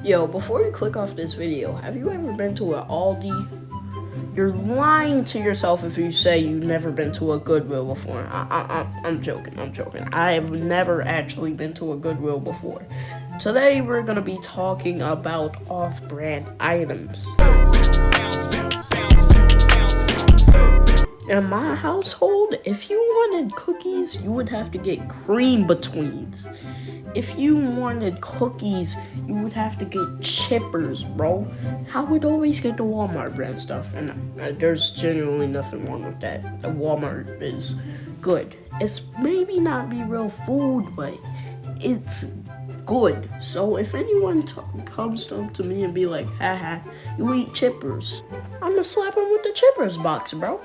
Yo, before you click off this video, have you ever been to an Aldi? You're lying to yourself if you say you've never been to a Goodwill before. I'm joking. I have never actually been to a Goodwill before. Today, we're going to be talking about off-brand items. In my household, if you wanted cookies, you would have to get Cream Betweens. If you wanted cookies, you would have to get Chippers, bro. I would always get the Walmart brand stuff, and there's genuinely nothing wrong with that. The Walmart is good. It's maybe not be real food, but it's good. So if anyone comes up to me and be like, haha, you eat Chippers, I'ma slap him with the Chippers box, bro.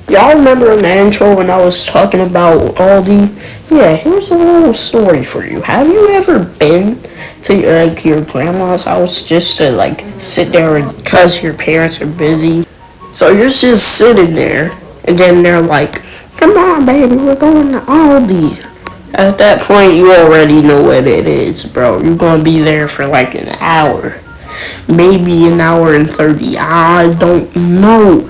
Y'all remember in the intro when I was talking about Aldi? Yeah, here's a little story for you. Have you ever been to your grandma's house just to sit there because your parents are busy? So you're just sitting there, and then they're like, come on, baby, we're going to Aldi. At that point, you already know what it is, bro. You're gonna be there for an hour. Maybe an hour and 30. I don't know.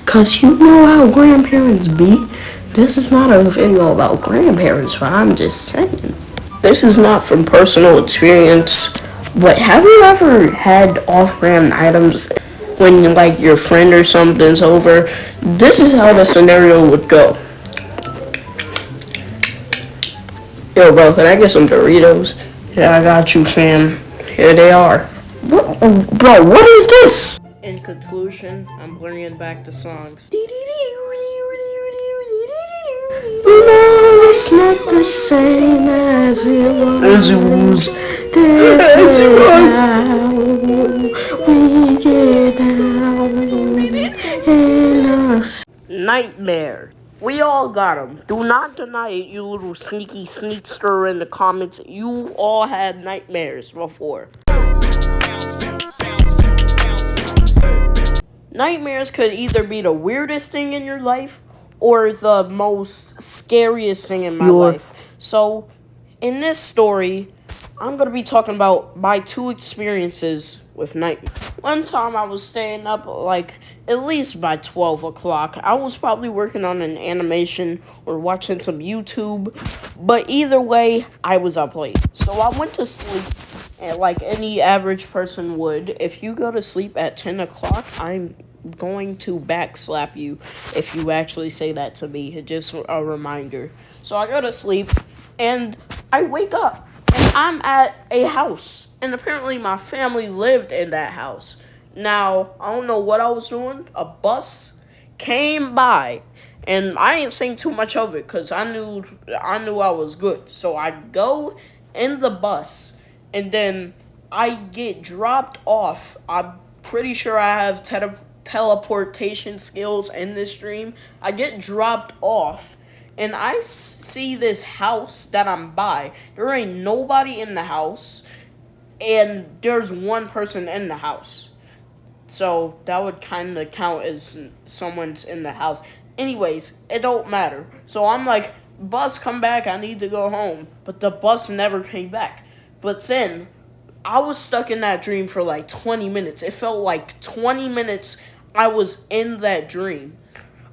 Cause you know how grandparents be. This is not a video about grandparents, but I'm just saying. This is not from personal experience. But have you ever had off-brand items when your friend or something's over? This is how the scenario would go. Yo, bro, can I get some Doritos? Yeah, I got you, fam. Here they are. Bro, what is this? In conclusion, I'm bringing back the songs. No, it's not the same as it was. This is how we get out in us. Nightmare. We all got them. Do not deny it, you little sneaky sneakster in the comments. You all had nightmares before. Nightmares could either be the weirdest thing in your life or the most scariest thing in my life. So, in this story, I'm going to be talking about my two experiences with nightmares. One time I was staying up at least by 12 o'clock. I was probably working on an animation or watching some YouTube. But either way, I was up late. So I went to sleep. And like any average person would, if you go to sleep at 10 o'clock, I'm going to backslap you if you actually say that to me. Just a reminder. So I go to sleep, and I wake up, and I'm at a house. And apparently my family lived in that house. Now, I don't know what I was doing. A bus came by, and I didn't think too much of it because I knew I was good. So I go in the bus, and then I get dropped off. I'm pretty sure I have teleportation skills in this stream. I get dropped off, and I see this house that I'm by. There ain't nobody in the house, and there's one person in the house. So that would kind of count as someone's in the house. Anyways, it don't matter. So I'm like, bus, come back. I need to go home. But the bus never came back. But then I was stuck in that dream for 20 minutes. It felt like 20 minutes I was in that dream.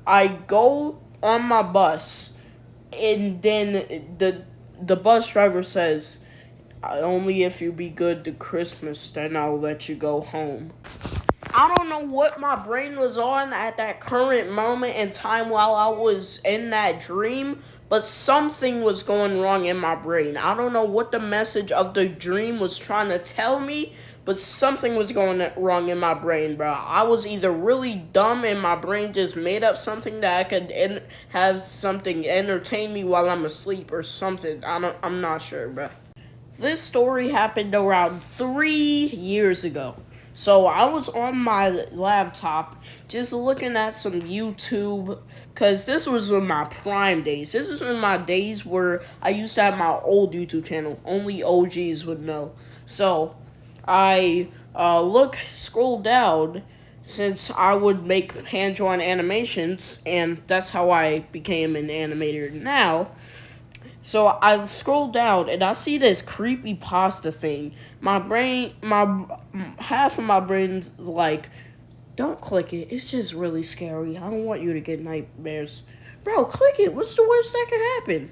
I go on my bus, and then the bus driver says, only if you be good to Christmas, then I'll let you go home. I don't know what my brain was on at that current moment in time while I was in that dream, but something was going wrong in my brain. I don't know what the message of the dream was trying to tell me, but something was going wrong in my brain, bro. I was either really dumb and my brain just made up something that I could have something entertain me while I'm asleep or something. I'm not sure, bro. This story happened around 3 years ago. So I was on my laptop just looking at some YouTube, because this was in my prime days. This is in my days where I used to have my old YouTube channel. Only OGs would know. So I scroll down, since I would make hand-drawn animations, and that's how I became an animator now. So I scroll down and I see this creepy pasta thing. My brain, my half of my brain's like, don't click it. It's just really scary. I don't want you to get nightmares. Bro, click it. What's the worst that could happen?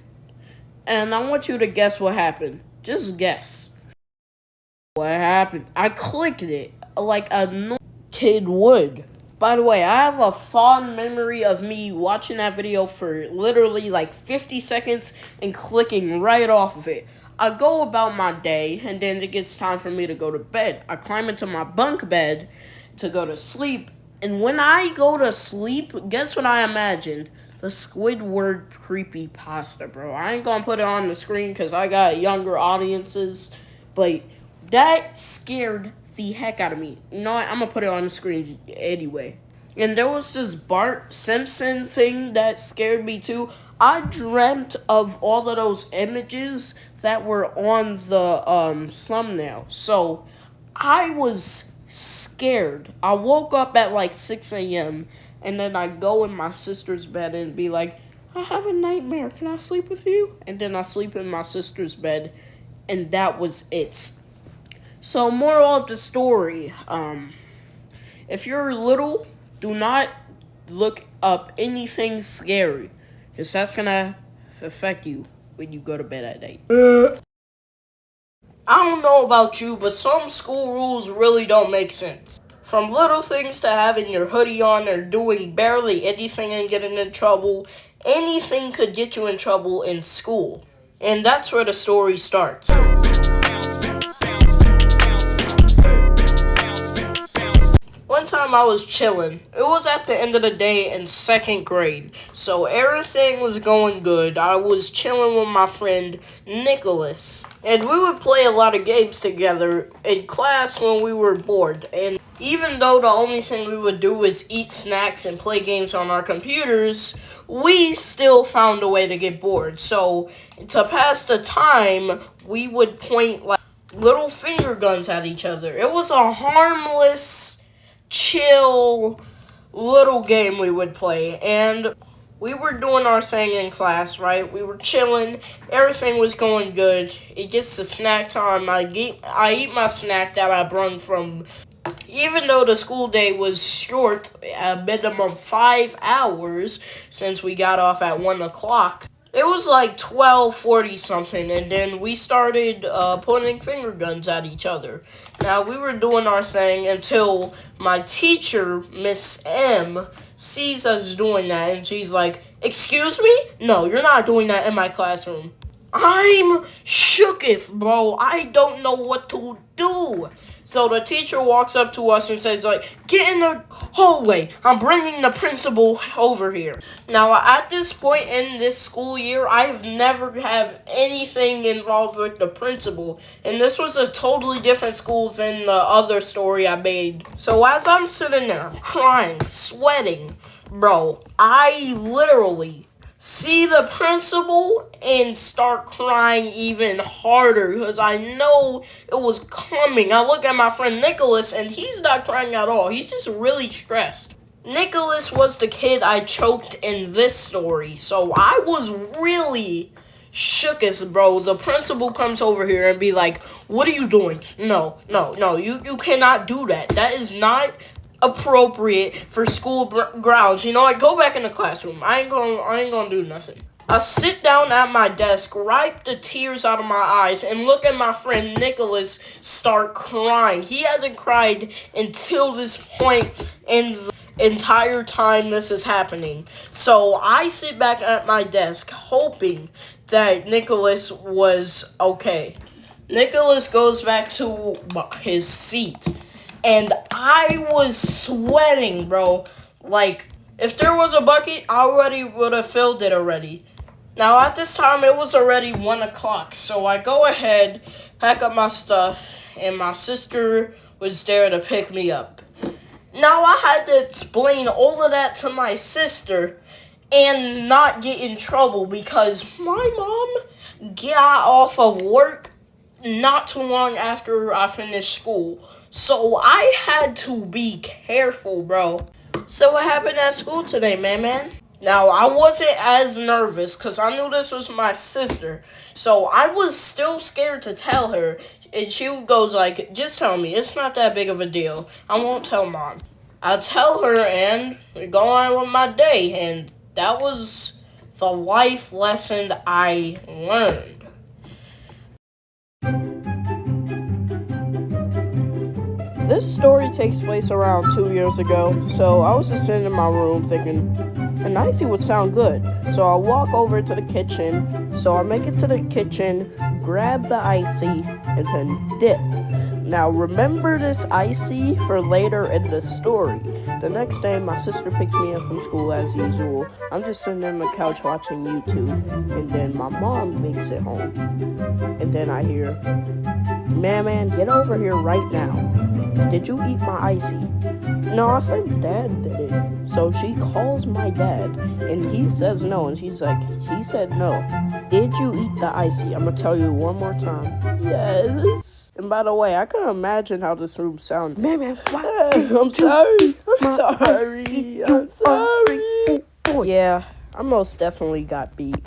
And I want you to guess what happened. Just guess. What happened? I clicked it like a normal kid would. By the way, I have a fond memory of me watching that video for literally like 50 seconds and clicking right off of it. I go about my day, and then it gets time for me to go to bed. I climb into my bunk bed to go to sleep, and when I go to sleep, guess what I imagined? The Squidward creepy pasta, bro. I ain't gonna put it on the screen because I got younger audiences, but that scared the heck out of me. You know what? I'm gonna put it on the screen anyway. And there was this Bart Simpson thing that scared me too. I dreamt of all of those images that were on the thumbnail. So I was scared. I woke up at like 6 a.m. and then I go in my sister's bed and be like, I have a nightmare. Can I sleep with you? And then I sleep in my sister's bed, and that was it. So, moral of the story, if you're little, do not look up anything scary, because that's gonna affect you when you go to bed at night. I don't know about you, but some school rules really don't make sense. From little things to having your hoodie on or doing barely anything and getting in trouble, anything could get you in trouble in school. And that's where the story starts. One time I was chilling. It was at the end of the day in second grade, so everything was going good. I was chilling with my friend Nicholas, and we would play a lot of games together in class when we were bored. And even though the only thing we would do was eat snacks and play games on our computers, we still found a way to get bored. So to pass the time, we would point like little finger guns at each other. It was a harmless, chill little game we would play, and we were doing our thing in class, right? We were chilling, everything was going good. It gets to snack time. I eat my snack that I brought from, even though the school day was short, a minimum 5 hours, since we got off at 1 o'clock. It was like 12:40 something, and then we started pointing finger guns at each other. Now, we were doing our thing until my teacher, Miss M, sees us doing that, and she's like, "Excuse me? No, you're not doing that in my classroom." I'm shooketh, bro. I don't know what to do. So the teacher walks up to us and says, like, "Get in the hallway. I'm bringing the principal over here." Now, at this point in this school year, I've never had anything involved with the principal. And this was a totally different school than the other story I made. So as I'm sitting there, crying, sweating, bro, I literally see the principal and start crying even harder because I know it was coming. I look at my friend Nicholas and he's not crying at all. He's just really stressed. Nicholas was the kid I choked in this story, so I was really shooketh, bro. The principal comes over here and be like, "What are you doing? No, you cannot do that. That is not appropriate for school grounds. You know what? Go back in the classroom. I ain't gonna do nothing." I sit down at my desk, wipe the tears out of my eyes, and look at my friend Nicholas start crying. He hasn't cried until this point in the entire time this is happening. So I sit back at my desk, hoping that Nicholas was okay. Nicholas goes back to his seat. And I was sweating, bro. Like, if there was a bucket, I already would have filled it already. Now, at this time, it was already 1 o'clock. So I go ahead, pack up my stuff, and my sister was there to pick me up. Now, I had to explain all of that to my sister and not get in trouble because my mom got off of work not too long after I finished school. So I had to be careful, bro. So what happened at school today, man? Now, I wasn't as nervous because I knew this was my sister. So I was still scared to tell her. And she goes like, just tell me. It's not that big of a deal. I won't tell mom. I tell her and go on with my day. And that was the life lesson I learned. This story takes place around 2 years ago, so I was just sitting in my room thinking, an icy would sound good. So I walk over to the kitchen, so I make it to the kitchen, grab the icy, and then dip. Now remember this icy for later in the story. The next day, my sister picks me up from school as usual. I'm just sitting on the couch watching YouTube, and then my mom makes it home. And then I hear, man, get over here right now. Did you eat my icy? No, I think Dad did it. So she calls my dad, and he says no, and she's like, he said no. Did you eat the icy? I'm gonna tell you one more time. Yes. And by the way, I can imagine how this room sounds. Man, what? I'm sorry. I'm sorry. Yeah, I most definitely got beat.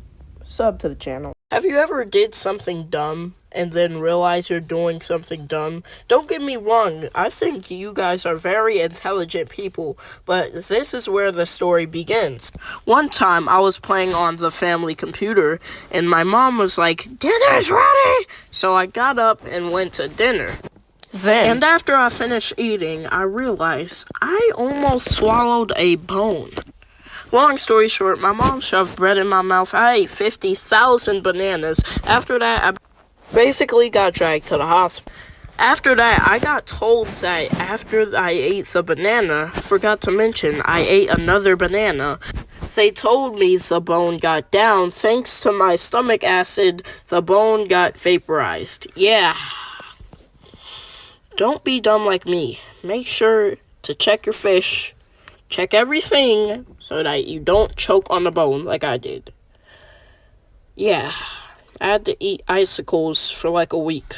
Sub to the channel. Have you ever did something dumb and then realize you're doing something dumb? Don't get me wrong, I think you guys are very intelligent people, but this is where the story begins. One time I was playing on the family computer and my mom was like, "Dinner's ready!" So I got up and went to dinner. And after I finished eating, I realized I almost swallowed a bone. Long story short, my mom shoved bread in my mouth. I ate 50,000 bananas. After that, I basically got dragged to the hospital. After that, I got told that after I ate the banana, forgot to mention, I ate another banana. They told me the bone got down. Thanks to my stomach acid, the bone got vaporized. Yeah. Don't be dumb like me. Make sure to check your fish. Check everything so that you don't choke on the bone like I did. Yeah, I had to eat icicles for like a week.